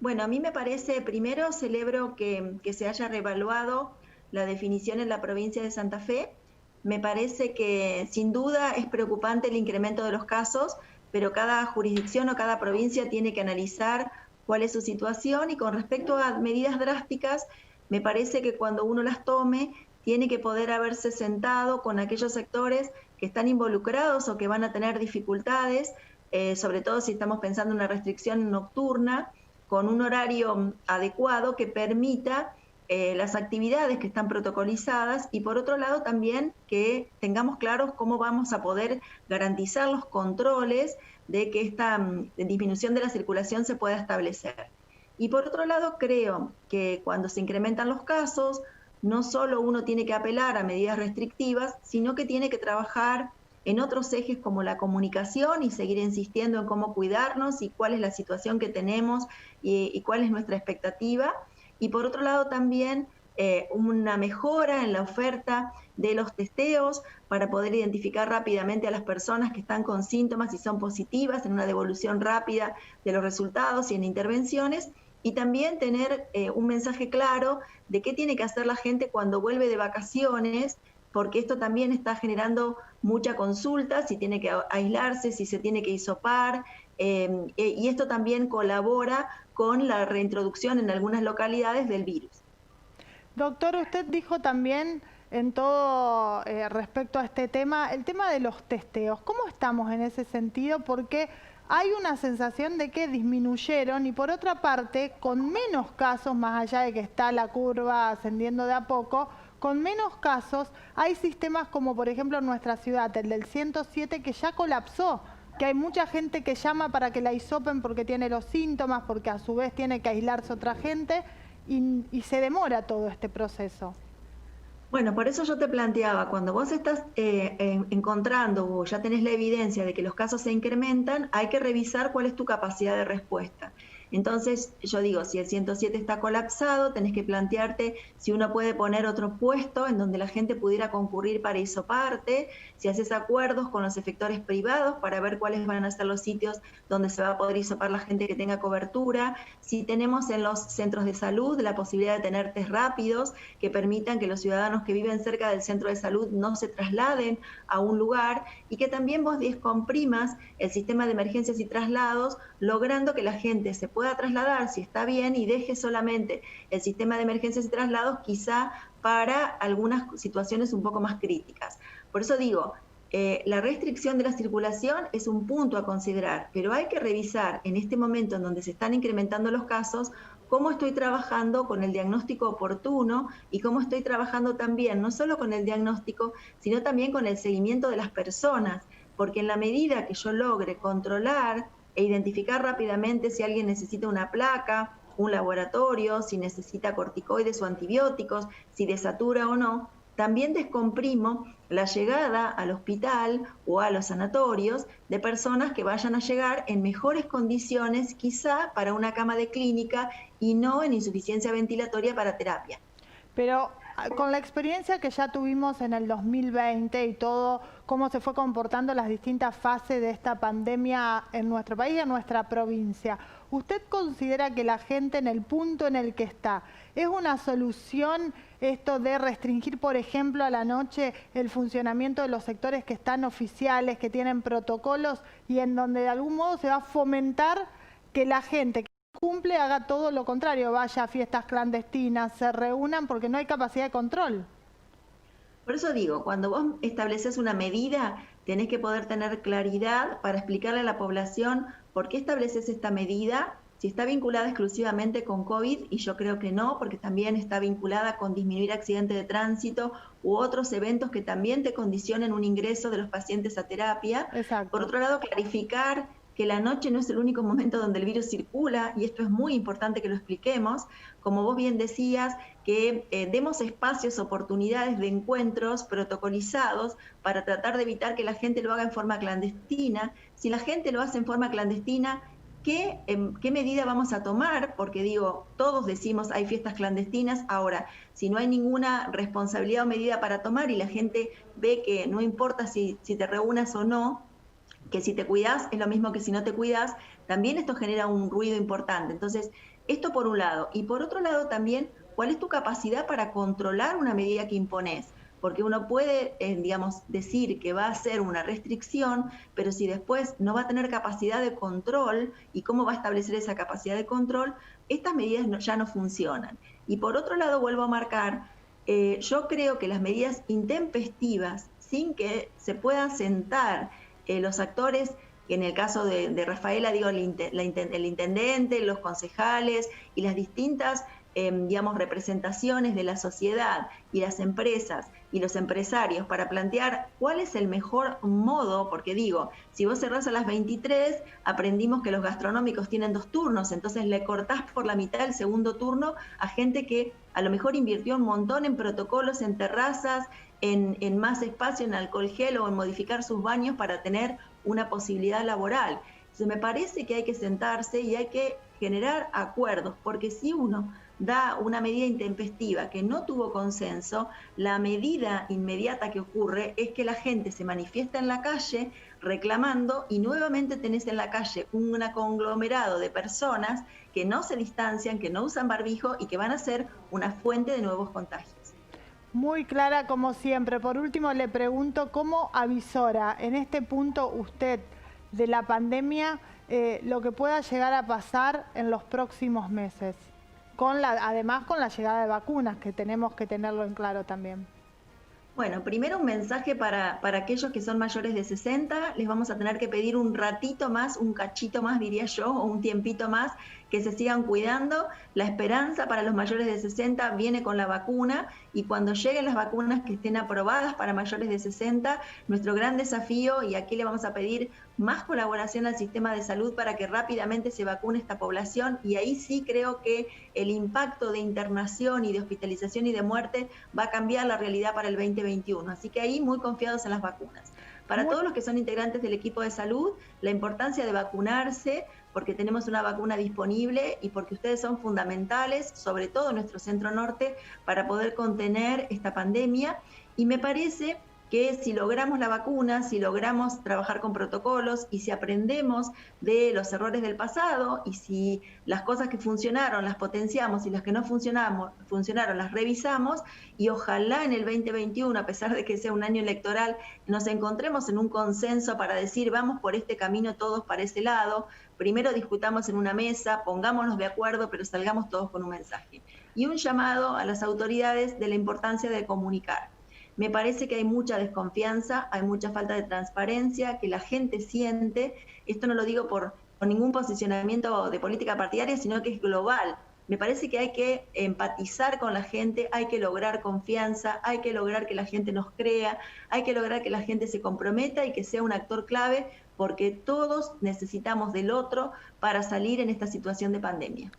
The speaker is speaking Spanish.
Bueno, a mí me parece, primero celebro que se haya reevaluado la definición en la provincia de Santa Fe. Me parece que sin duda es preocupante el incremento de los casos, pero cada jurisdicción o cada provincia tiene que analizar cuál es su situación y con respecto a medidas drásticas, me parece que cuando uno las tome, tiene que poder haberse sentado con aquellos sectores que están involucrados o que van a tener dificultades, sobre todo si estamos pensando en una restricción nocturna, con un horario adecuado que permita las actividades que están protocolizadas y por otro lado también que tengamos claros cómo vamos a poder garantizar los controles de que esta disminución de la circulación se pueda establecer. Y por otro lado creo que cuando se incrementan los casos, no solo uno tiene que apelar a medidas restrictivas, sino que tiene que trabajar en otros ejes como la comunicación y seguir insistiendo en cómo cuidarnos y cuál es la situación que tenemos y cuál es nuestra expectativa. Y por otro lado también una mejora en la oferta de los testeos para poder identificar rápidamente a las personas que están con síntomas y son positivas, en una devolución rápida de los resultados y en intervenciones, y también tener un mensaje claro de qué tiene que hacer la gente cuando vuelve de vacaciones, porque esto también está generando mucha consulta, si tiene que aislarse, si se tiene que hisopar, y esto también colabora con la reintroducción en algunas localidades del virus. Doctor, usted dijo también en todo respecto a este tema, el tema de los testeos. ¿Cómo estamos en ese sentido? Porque hay una sensación de que disminuyeron y por otra parte, con menos casos, más allá de que está la curva ascendiendo de a poco, con menos casos hay sistemas como por ejemplo en nuestra ciudad, el del 107 que ya colapsó, que hay mucha gente que llama para que la hisopen porque tiene los síntomas, porque a su vez tiene que aislarse otra gente y se demora todo este proceso. Bueno, por eso yo te planteaba, cuando vos estás encontrando o ya tenés la evidencia de que los casos se incrementan, hay que revisar cuál es tu capacidad de respuesta. Entonces, yo digo, si el 107 está colapsado, tenés que plantearte si uno puede poner otro puesto en donde la gente pudiera concurrir para hisoparte, si haces acuerdos con los efectores privados para ver cuáles van a ser los sitios donde se va a poder hisopar la gente que tenga cobertura, si tenemos en los centros de salud la posibilidad de tener test rápidos que permitan que los ciudadanos que viven cerca del centro de salud no se trasladen a un lugar y que también vos descomprimas el sistema de emergencias y traslados, logrando que la gente se pueda trasladar si está bien y deje solamente el sistema de emergencias y traslados quizá para algunas situaciones un poco más críticas. Por eso digo, la restricción de la circulación es un punto a considerar, pero hay que revisar en este momento en donde se están incrementando los casos, cómo estoy trabajando con el diagnóstico oportuno y cómo estoy trabajando también, no solo con el diagnóstico, sino también con el seguimiento de las personas, porque en la medida que yo logre controlar e identificar rápidamente si alguien necesita una placa, un laboratorio, si necesita corticoides o antibióticos, si desatura o no, también descomprimo la llegada al hospital o a los sanatorios de personas que vayan a llegar en mejores condiciones, quizá para una cama de clínica y no en insuficiencia ventilatoria para terapia. Pero con la experiencia que ya tuvimos en el 2020 y todo cómo se fue comportando las distintas fases de esta pandemia en nuestro país y en nuestra provincia, ¿usted considera que la gente en el punto en el que está, es una solución esto de restringir, por ejemplo, a la noche el funcionamiento de los sectores que están oficiales, que tienen protocolos y en donde de algún modo se va a fomentar que la gente cumple, haga todo lo contrario, vaya a fiestas clandestinas, se reúnan porque no hay capacidad de control? Por eso digo, cuando vos estableces una medida, tenés que poder tener claridad para explicarle a la población por qué estableces esta medida, si está vinculada exclusivamente con COVID, y yo creo que no, porque también está vinculada con disminuir accidentes de tránsito u otros eventos que también te condicionen un ingreso de los pacientes a terapia. Por Exacto. otro lado, clarificar que la noche no es el único momento donde el virus circula, y esto es muy importante que lo expliquemos, como vos bien decías, que demos espacios, oportunidades de encuentros protocolizados para tratar de evitar que la gente lo haga en forma clandestina. Si la gente lo hace en forma clandestina, ¿qué medida vamos a tomar? Porque digo, todos decimos hay fiestas clandestinas, ahora, si no hay ninguna responsabilidad o medida para tomar y la gente ve que no importa si te reúnas o no, que si te cuidas es lo mismo que si no te cuidas, también esto genera un ruido importante. Entonces, Esto por un lado. Y por otro lado también, ¿cuál es tu capacidad para controlar una medida que impones? Porque uno puede, digamos, decir que va a hacer una restricción, pero si después no va a tener capacidad de control y cómo va a establecer esa capacidad de control, estas medidas ya no funcionan. Y por otro lado, vuelvo a marcar, yo creo que las medidas intempestivas, sin que se puedan sentar los actores, en el caso de Rafaela, digo, el intendente, los concejales y las distintas digamos, representaciones de la sociedad y las empresas y los empresarios para plantear cuál es el mejor modo, porque digo, si vos cerrás a las 23, aprendimos que los gastronómicos tienen 2 turnos, entonces le cortás por la mitad el segundo turno a gente que a lo mejor invirtió un montón en protocolos, en terrazas, en más espacio, en alcohol gel o en modificar sus baños para tener una posibilidad laboral. Entonces me parece que hay que sentarse y hay que generar acuerdos, porque si uno da una medida intempestiva que no tuvo consenso, la medida inmediata que ocurre es que la gente se manifiesta en la calle reclamando y nuevamente tenés en la calle un conglomerado de personas que no se distancian, que no usan barbijo y que van a ser una fuente de nuevos contagios. Muy clara como siempre. Por último le pregunto, ¿cómo avisora en este punto usted de la pandemia lo que pueda llegar a pasar en los próximos meses? Además con la llegada de vacunas, que tenemos que tenerlo en claro también. Bueno, primero un mensaje para aquellos que son mayores de 60, les vamos a tener que pedir un ratito más, un cachito más diría yo, o un tiempito más, que se sigan cuidando. La esperanza para los mayores de 60 viene con la vacuna y cuando lleguen las vacunas que estén aprobadas para mayores de 60, nuestro gran desafío, y aquí le vamos a pedir más colaboración al sistema de salud para que rápidamente se vacune esta población, y ahí sí creo que el impacto de internación y de hospitalización y de muerte va a cambiar la realidad para el 2021. Así que ahí muy confiados en las vacunas. Para todos los que son integrantes del equipo de salud, la importancia de vacunarse, porque tenemos una vacuna disponible y porque ustedes son fundamentales, sobre todo en nuestro centro norte, para poder contener esta pandemia. Y me parece que si logramos la vacuna, si logramos trabajar con protocolos y si aprendemos de los errores del pasado y si las cosas que funcionaron las potenciamos y las que no funcionaron las revisamos, y ojalá en el 2021, a pesar de que sea un año electoral, nos encontremos en un consenso para decir vamos por este camino todos para ese lado, primero discutamos en una mesa, pongámonos de acuerdo, pero salgamos todos con un mensaje. Y un llamado a las autoridades de la importancia de comunicar. Me parece que hay mucha desconfianza, hay mucha falta de transparencia, que la gente siente, esto no lo digo por ningún posicionamiento de política partidaria, sino que es global. Me parece que hay que empatizar con la gente, hay que lograr confianza, hay que lograr que la gente nos crea, hay que lograr que la gente se comprometa y que sea un actor clave, porque todos necesitamos del otro para salir en esta situación de pandemia.